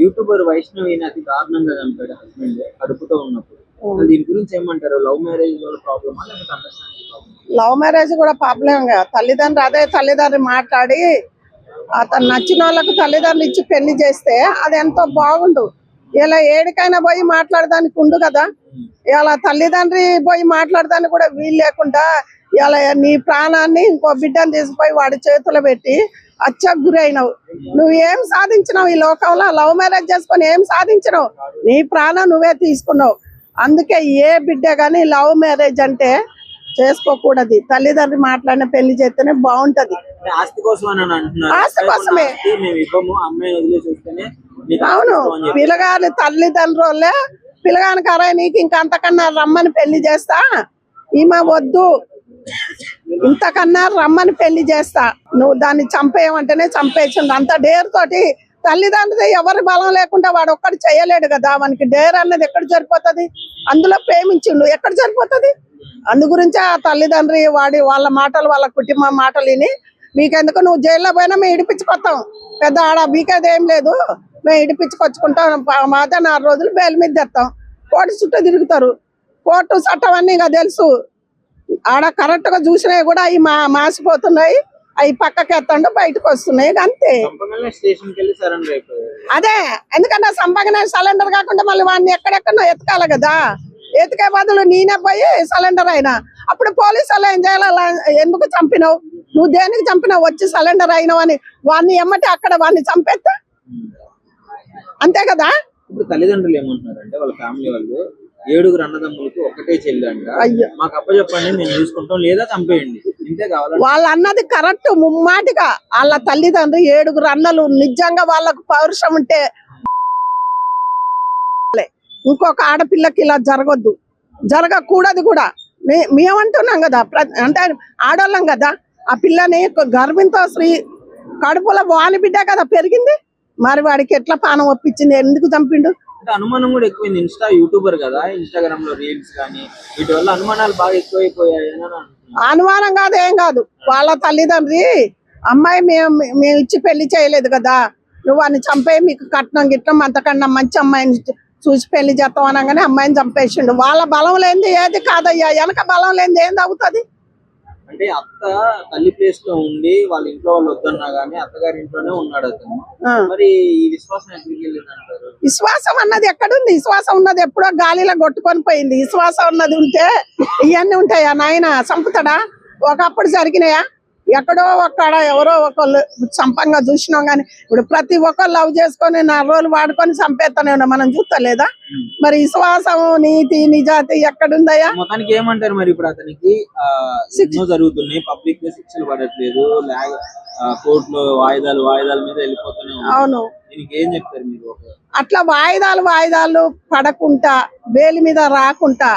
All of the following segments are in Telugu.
యూట్యూబర్ వైష్ణవిని అతి దారుణంగా చంపాడు హస్బెండ్ కడుపుతో ఉన్నప్పుడు. దీని గురించి ఏమంటారు? లవ్ మ్యారేజ్ వల్ల ప్రాబ్లమా లేకపోతే అండర్స్టాండింగ్ ప్రాబ్లమా? లవ్ మ్యారేజ్ కూడా ప్రాబ్లం గా తల్లిదండ్రులు అదే తల్లిదండ్రులు మాట్లాడి అతను నచ్చిన వాళ్ళకు తల్లిదండ్రులు ఇచ్చి పెళ్లి చేస్తే అది ఎంతో బాగుండు. ఇలా ఏడికైనా పోయి మాట్లాడడానికి ఉండు కదా. ఇలా తల్లిదండ్రి పోయి మాట్లాడడానికి కూడా వీలు లేకుండా ఇలా నీ ప్రాణాన్ని ఇంకో బిడ్డను తీసుకుపోయి వాడి చేతులు పెట్టి అచ్చకు గురి అయినావు. నువ్వు ఏం సాధించినావు ఈ లోకంలో? లవ్ మ్యారేజ్ చేసుకొని ఏం సాధించినావు? నీ ప్రాణం నువ్వే తీసుకున్నావు. అందుకే ఏ బిడ్డ గాని లవ్ మ్యారేజ్ అంటే చేసుకోకూడదు. తల్లిదండ్రులు మాట్లాడిన పెళ్లి చేస్తేనే బాగుంటది. ఆస్తి కోసం అని అంటున్నారు. ఆస్తి కోసమే. అవును, పిల్లగాని తల్లిదండ్రులే పిల్లగానికి అరే నీకు ఇంకంతకన్నా రమ్మని పెళ్లి చేస్తా, ఈమె వద్దు ఇంతకన్నా రమ్మని పెళ్లి చేస్తా, నువ్వు దాన్ని చంపేయమంటేనే చంపేసిండు. అంత డేర్ తోటి తల్లిదండ్రులు ఎవరి బలం లేకుండా వాడు ఒక్కడు చేయలేడు కదా. మనకి డేర్ అన్నది ఎక్కడ సరిపోతుంది? అందులో ప్రేమించిండు ఎక్కడ సరిపోతుంది? అందు గురించి ఆ తల్లిదండ్రి వాళ్ళ మాటలు వాళ్ళ కుటుంబం మాటలు విని మీకెందుకు నువ్వు జైల్లో పోయినా మేము ఇడిపించుకొస్తాం, పెద్ద ఆడ మీకేదేం లేదు, మేము ఇడిపించుకొచ్చుకుంటాం, మాదే 4 రోజులు బెయిల్ మీద తెస్తాం. కోర్టు చుట్టూ తిరుగుతారు. కోర్టు చట్టం అన్నీ ఇక తెలుసు. ఆడ కరెక్ట్ గా చూసినవి కూడా అవి మాసిపోతున్నాయి, అవి పక్కకి ఎత్తండు బయటకు వస్తున్నాయి. అంతే. అదే ఎందుకంటే సంపంగన సిలిండర్ కాకుండా మళ్ళీ వాడిని ఎక్కడెక్కడో ఎతకాలి కదా. ఎతికే బదులు నేనే పోయి సిలిండర్ అయినా అప్పుడు పోలీసు వాళ్ళు ఏం చేయాలి? ఎందుకు చంపినావు? నువ్వు దేనికి చంపినావు? వచ్చి సిలిండర్ అయినావు అని వాడిని ఎమ్మటి అక్కడ వాడిని చంపేస్తా అంతే కదా. ఇప్పుడు తల్లిదండ్రులు ఏమంటున్నారంటే వాళ్ళ ఫ్యామిలీ వాళ్ళు 7 అన్నదమ్ములకు ఒకటే చెల్లి అంట, మాకు అప్పచెప్పండి మేము చూసుకుంటాం లేదా చంపేయండి ఇంతే కావాలి. వాళ్ళు అన్నది కరెక్ట్ ముమ్మాటిగా. వాళ్ళ తల్లిదండ్రులు 7 అన్నలు నిజంగా వాళ్ళకు పౌరుషం ఉంటే ఇంకొక ఆడపిల్లకి ఇలా జరగొద్దు, జరగకూడదు కూడా. మేమంటున్నాం కదా, అంటే ఆడోళ్ళం కదా. ఆ పిల్లని గర్భింతో శ్రీ కడుపులో వాని బిడ్డ కదా పెరిగింది, మరి వాడికి ఎట్లా పానం ఒప్పించింది? ఎందుకు చంపిండు? అనుమానం కూడా ఎక్కువైంది. యూట్యూబర్ కదా, ఇన్స్టాగ్రామ్ లో రీల్స్ కానీ వీటి వల్ల అనుమానాలు బాగా ఎక్కువైపోయాయి. అనుమానం కాదు, ఏం కాదు. వాళ్ళ తల్లిదండ్రి అమ్మాయి మేము ఇచ్చి పెళ్లి చేయలేదు కదా, నువ్వు వాడిని చంపే మీకు కట్నం గిట్నం అంతకన్నా మంచి అమ్మాయిని చూసి పెళ్లి చేస్తాం అనగానే అమ్మాయిని చంపేసిండు. వాళ్ళ బలం లేనిది ఏది కాదయ్యా, వెనక బలం లేనిది ఏంది అవుతుంది? అంటే అత్త తల్లి ప్లేస్ లో ఉండి వాళ్ళ ఇంట్లో వాళ్ళు వద్దన్నా గానీ అత్తగారి ఇంట్లోనే ఉన్నాడు అతను. మరి ఈ విశ్వాసం ఎక్కడికి వెళ్ళింది అంటారు? విశ్వాసం అన్నది ఎక్కడుంది? విశ్వాసం ఉన్నది ఎప్పుడో గాలిలో కొట్టుకొని పోయింది. విశ్వాసం ఉన్నది ఉంటే ఇవన్నీ ఉంటాయా? నాయన చంపుతాడా? ఒకప్పుడు జరిగినాయా? ఎక్కడో ఒక్కడ ఎవరో ఒకళ్ళు చంపంగా చూసినాం గానీ ఇప్పుడు ప్రతి ఒక్కరు లవ్ చేసుకొని 4 రోజులు వాడుకొని చంపేస్తానే ఉన్నా, మనం చూస్తలేదా? మరి విశ్వాసం నీతి నిజాతి ఎక్కడుందయ్యా? మొత్తానికి ఏమంటారు మరి? ఇప్పుడు అతనికి జరుగుతున్నాయి, పబ్లిక్ గా శిక్షలు పడట్లేదు, కోర్టులో వాయిదాల మీద వెళ్ళిపోతూనే. అవును, దీనికి ఏం చెప్తారు మీరు? అట్లా వాయిదాలు పడకుండా బెయిల్ మీద రాకుండా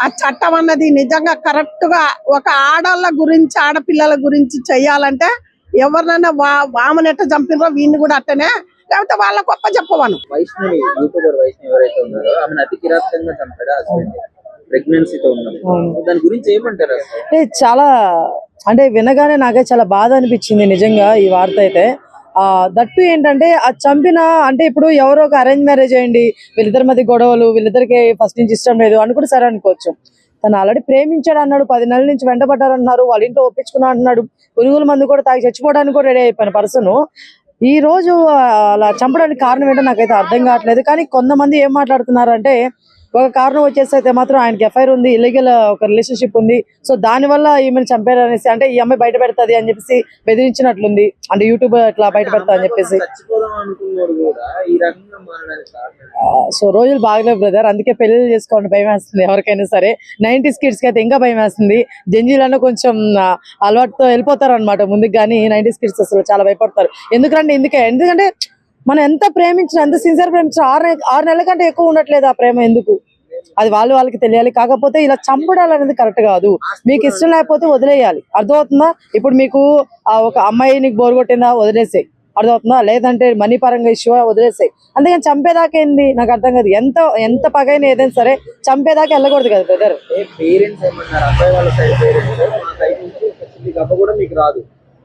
ఆ చట్టం అన్నది నిజంగా కరెక్ట్ గా ఒక ఆడవాళ్ళ గురించి ఆడపిల్లల గురించి చెయ్యాలంటే ఎవరినైనా వామనెట్ట చంపినరో వీడిని కూడా అట్టనే, లేకపోతే వాళ్ళ గొప్ప చెప్పవను. వైష్ణవి యూట్యూబర్ వైష్ణవి ఎవరైతే ఉన్నారో ఆమెను అతి కిరాతకంగా చంపాడు హస్బెండ్ ప్రెగ్నెన్సీతో ఉన్నప్పుడు. దాని గురించి ఏమంటారు? చాలా అంటే వినగానే నాకే చాలా బాధ అనిపించింది నిజంగా ఈ వార్త అయితే. దట్టు ఏంటంటే ఆ చంపిన అంటే ఇప్పుడు ఎవరో ఒక అరేంజ్ మ్యారేజ్ అయ్యండి, వీళ్ళిద్దరి మధ్య గొడవలు, వీళ్ళిద్దరికి ఫస్ట్ నుంచి ఇష్టం లేదు అనుకుంటే సరే అనుకోవచ్చు. తను ఆల్రెడీ ప్రేమించాడు అన్నాడు, 10 నెలల నుంచి వెంటబడ్డారన్నారు, వాళ్ళ ఇంట్లో ఒప్పించుకున్నా అంటున్నాడు, పురుగుల మందు కూడా తాగి చచ్చిపోవడానికి కూడా రెడీ అయిపోయిన పర్సన్ ఈ రోజు అలా చంపడానికి కారణం ఏంటో నాకైతే అర్థం కావట్లేదు. కానీ కొంతమంది ఏం మాట్లాడుతున్నారంటే ఒక కారణం వచ్చేసి అయితే మాత్రం ఆయనకి ఎఫ్ఐఆర్ ఉంది, ఇల్లీగల్ ఒక రిలేషన్షిప్ ఉంది, సో దాని వల్ల ఈమెను చంపారనేసి, అంటే ఈ అమ్మాయి బయట పెడతాది అని చెప్పేసి బెదిరించినట్లుంది, అంటే యూట్యూబ్ ఇట్లా బయట పెడతా అని చెప్పేసి. సో రోజులు బాగలేవు బ్రదర్, అందుకే పెళ్లి చేసుకోండి, భయం వేస్తుంది ఎవరికైనా సరే. 90s కిడ్స్ కి అయితే ఇంకా భయం వేస్తుంది. జంజీలన్నా కొంచెం అలవాటుతో వెళ్ళిపోతారు అనమాట ముందుకు, కానీ 90s కిడ్స్ అసలు చాలా భయపడతారు. ఎందుకంటే మనం ఎంత ప్రేమించినా, ఎంత సిన్సియర్ ప్రేమించినా 6 నెలల కంటే ఎక్కువ ఉండట్లేదు ఆ ప్రేమ. ఎందుకు? అది వాళ్ళకి తెలియాలి. కాకపోతే ఇలా చంపడాలి అనేది కరెక్ట్ కాదు. మీకు ఇష్టం లేకపోతే వదిలేయాలి, అర్థమవుతుందా? ఇప్పుడు మీకు ఒక అమ్మాయి నీకు బోర్ కొట్టిందా, వదిలేసాయి, అర్థమవుతుందా? లేదంటే మనీ పరంగా ఇష్యూ, వదిలేసాయి. అందుకని చంపేదాకా ఏంది నాకు అర్థం కాదు. ఎంత పగైన ఏదైనా సరే చంపేదాకా వెళ్ళకూడదు కదా బ్రదర్.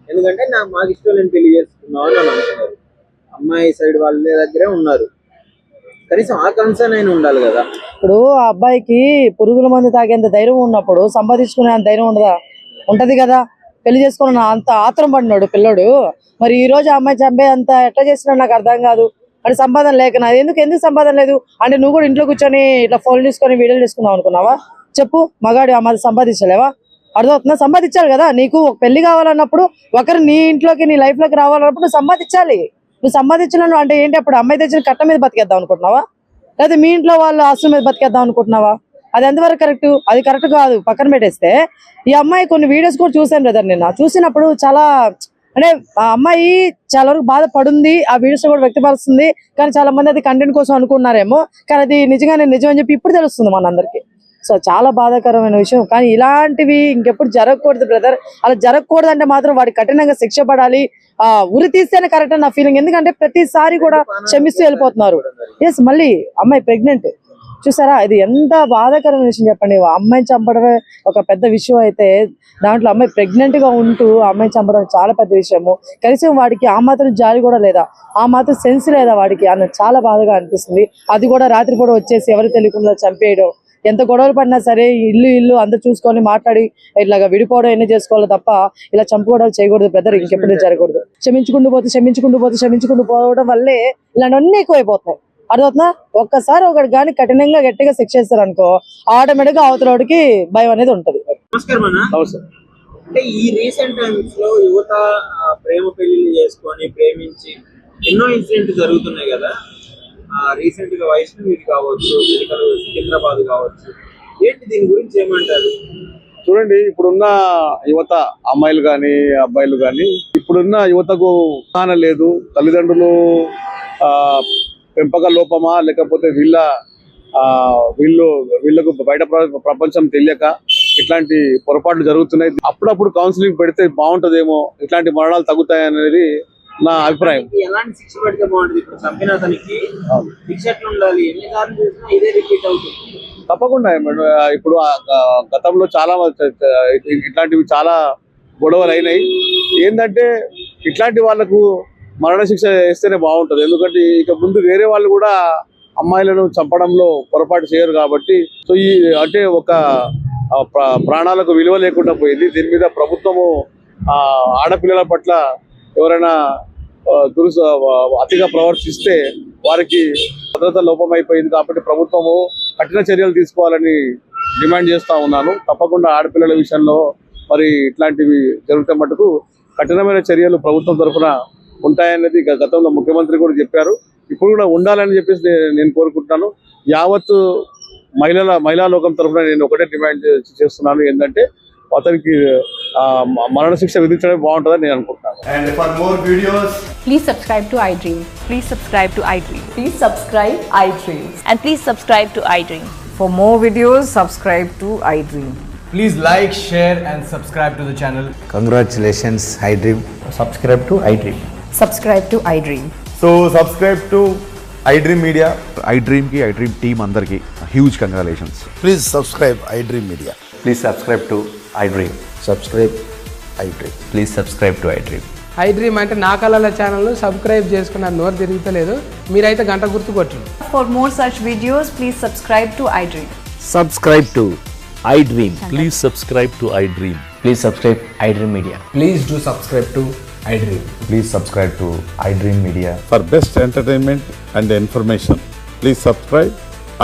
ఎందుకంటే మాకు ఇష్టం లేని పెళ్లి చేసుకున్నావు అని అంటున్నారు. అమ్మాయి సైడ్ వాళ్ళ దగ్గరే ఉన్నారు, కనీసం ఆ కన్సర్న్ అయినా ఉండాలి కదా. ఇప్పుడు ఆ అబ్బాయికి పురుగుల మందు తాగేంత ధైర్యం ఉన్నప్పుడు సంపాదించుకునే అంత ధైర్యం ఉండదా? ఉంటది కదా. పెళ్లి చేసుకున్న అంత ఆత్రం పడినాడు పిల్లడు. మరి ఈ రోజు ఆ అమ్మాయి చంపే అంత ఎట్లా చేసినా నాకు అర్థం కాదు. అంటే సంపాదన లేక నాది ఎందుకు సంపాదన లేదు అంటే నువ్వు కూడా ఇంట్లో కూర్చొని ఇట్లా ఫోన్ తీసుకొని వీడియోలు చేసుకుందాం అనుకున్నావా? చెప్పు. మగాడు ఆ మాది సంపాదించలేవా? అర్థమవుతుందా? సంపాదించాలి కదా. నీకు ఒక పెళ్లి కావాలన్నప్పుడు ఒకరు నీ ఇంట్లోకి నీ లైఫ్ లోకి రావాలన్నప్పుడు నువ్వు సంపాదించాలి. నువ్వు సంపాదించలేను అంటే ఏంటి? అప్పుడు అమ్మాయి తెచ్చిన కట్ట మీద బతికేద్దాం అనుకుంటున్నావా? లేదా మీ ఇంట్లో వాళ్ళ ఆస్తుల మీద బతికేద్దాం అనుకుంటున్నావా? అది ఎంతవరకు కరెక్ట్? అది కరెక్ట్ కాదు. పక్కన పెట్టేస్తే ఈ అమ్మాయి కొన్ని వీడియోస్ కూడా చూసాను బ్రదర్. నిన్న చూసినప్పుడు చాలా అంటే ఆ అమ్మాయి చాలా వరకు బాధపడుంది. ఆ వీడియోస్ కూడా వ్యక్తపరుస్తుంది. కానీ చాలా మంది అది కంటెంట్ కోసం అనుకున్నారేమో. కానీ అది నిజంగానే నిజం అని చెప్పి ఇప్పుడు తెలుస్తుంది మనందరికి. సో చాలా బాధాకరమైన విషయం. కానీ ఇలాంటివి ఇంకెప్పుడు జరగకూడదు బ్రదర్. అలా జరగకూడదు అంటే మాత్రం వాడికి కఠినంగా శిక్ష పడాలి. ఉరి తీస్తేనే కరెక్ట్ అని నా ఫీలింగ్. ఎందుకంటే ప్రతిసారి కూడా క్షమిస్తూ వెళ్ళిపోతున్నారు. ఎస్, మళ్ళీ అమ్మాయి ప్రెగ్నెంట్. చూసారా? ఇది ఎంత బాధాకరమైన విషయం చెప్పండి. అమ్మాయిని చంపడమే ఒక పెద్ద విషయం అయితే దాంట్లో అమ్మాయి ప్రెగ్నెంట్ గా ఉంటూ అమ్మాయిని చంపడం చాలా పెద్ద విషయము. కనీసం వాడికి ఆ మాత్రం జాలి కూడా లేదా, ఆ మాత్రం సెన్స్ లేదా వాడికి అన్న చాలా బాధగా అనిపిస్తుంది. అది కూడా రాత్రి కూడా వచ్చేసి ఎవరు తెలియకుండా చంపేయడం. ఎంత గొడవలు పడినా సరే ఇల్లు అందరు చూసుకొని మాట్లాడి ఇట్లాగా విడిపోవడం ఎన్ని చేసుకోవాలి తప్ప ఇలా చంపుకోవడాలు చేయకూడదు బ్రదర్. ఇంకెప్పుడు జరగకూడదు. క్షమించుకుంటూ పోవడం వల్లే ఇలాంటివన్నీ ఎక్కువైపోతున్నాయి. అర్థవుతుందా? ఒక్కసారి ఒకటి కానీ కఠినంగా గట్టిగా శిక్ష ఇస్తారు అనుకో ఆటోమేటిక్ గా అవతలకి భయం అనేది ఉంటది. నమస్కారం అన్న. అంటే ఈ రీసెంట్ టైమ్స్ లో యువత ప్రేమ పెళ్లిళ్ళు చేసుకొని ప్రేమించి ఎన్నో ఇన్సిడెంట్ జరుగుతున్నాయి కదా. రీసెంట్ గా వైష్ణవి కావచ్చు, సికింద్రాబాద్ కావచ్చు. ఏంటి దీని గురించి ఏమంటారు? చూడండి, ఇప్పుడున్న యువత అమ్మాయిలు కానీ అబ్బాయిలు కానీ ఇప్పుడున్న యువతకు అవగాహన లేదు. తల్లిదండ్రులు పెంపక లోపమా లేకపోతే వీళ్ళకు బయట ప్రపంచం తెలియక ఇట్లాంటి పొరపాట్లు జరుగుతున్నాయి. అప్పుడప్పుడు కౌన్సిలింగ్ పెడితే బాగుంటదేమో, ఇట్లాంటి మరణాలు తగ్గుతాయి అనేది నా అభిప్రాయం. ఎలాంటి శిక్ష పెడితే బాగుంటుంది? ఇప్పుడు చంపిన అతనికి శిక్ష ఎట్లా ఉండాలి? ఎన్నిసార్లు చూసినా ఇదే రిపీట్ అవుతుంది. తప్పకుండా ఇప్పుడు గతంలో చాలా ఇట్లాంటివి చాలా గొడవలు అయినాయి. ఏంటంటే ఇట్లాంటి వాళ్ళకు మరణశిక్ష వేస్తేనే బాగుంటుంది. ఎందుకంటే ఇక ముందు వేరే వాళ్ళు కూడా అమ్మాయిలను చంపడంలో పొరపాటు చేయరు కాబట్టి. సో ఈ అంటే ఒక ప్రాణాలకు విలువ లేకుండా పోయింది. దీని మీద ప్రభుత్వము ఆడపిల్లల పట్ల ఎవరైనా అతిగా ప్రవర్తిస్తే వారికి భద్రత లోపం అయిపోయింది కాబట్టి ప్రభుత్వము కఠిన చర్యలు తీసుకోవాలని డిమాండ్ చేస్తా ఉన్నాను. తప్పకుండా ఆడపిల్లల విషయంలో మరి ఇట్లాంటివి జరిగితే మటుకు కఠినమైన చర్యలు ప్రభుత్వం తరఫున ఉంటాయనేది గతంలో ముఖ్యమంత్రి కూడా చెప్పారు. ఇప్పుడు కూడా ఉండాలని చెప్పేసి నేను కోరుకుంటున్నాను. యావత్ మహిళా లోకం తరఫున నేను ఒకటే డిమాండ్ చేస్తున్నాను, ఏంటంటే అతనికి మరణశిక్ష విధించడం బాగుంటుందని నేను అనుకుంటున్నాను. And for more videos, please subscribe to iDream. Please subscribe to iDream. Please subscribe iDream. And please subscribe to iDream. For more videos, subscribe to iDream. please like, share and subscribe to the channel. Congratulations, iDream. Subscribe to iDream. Subscribe to iDream. So subscribe to iDream Media. iDream ki iDream team andarki huge congratulations. Please subscribe iDream Media. Please subscribe to iDream. Subscribe iDream. Please subscribe to iDream. iDream అంటే నా కళల ఛానల్ సబ్స్క్రైబ్ చేసుకున్న నోరు తిరుగుతలేదు. మీరైతే గంట గుర్తు కొట్టండి. For more such videos, please subscribe to iDream. Subscribe to iDream. Please subscribe to iDream. Please subscribe iDream Media. Please do subscribe to iDream. Please subscribe to iDream Media. For best entertainment and information, please subscribe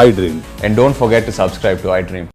iDream. And don't forget to subscribe to iDream.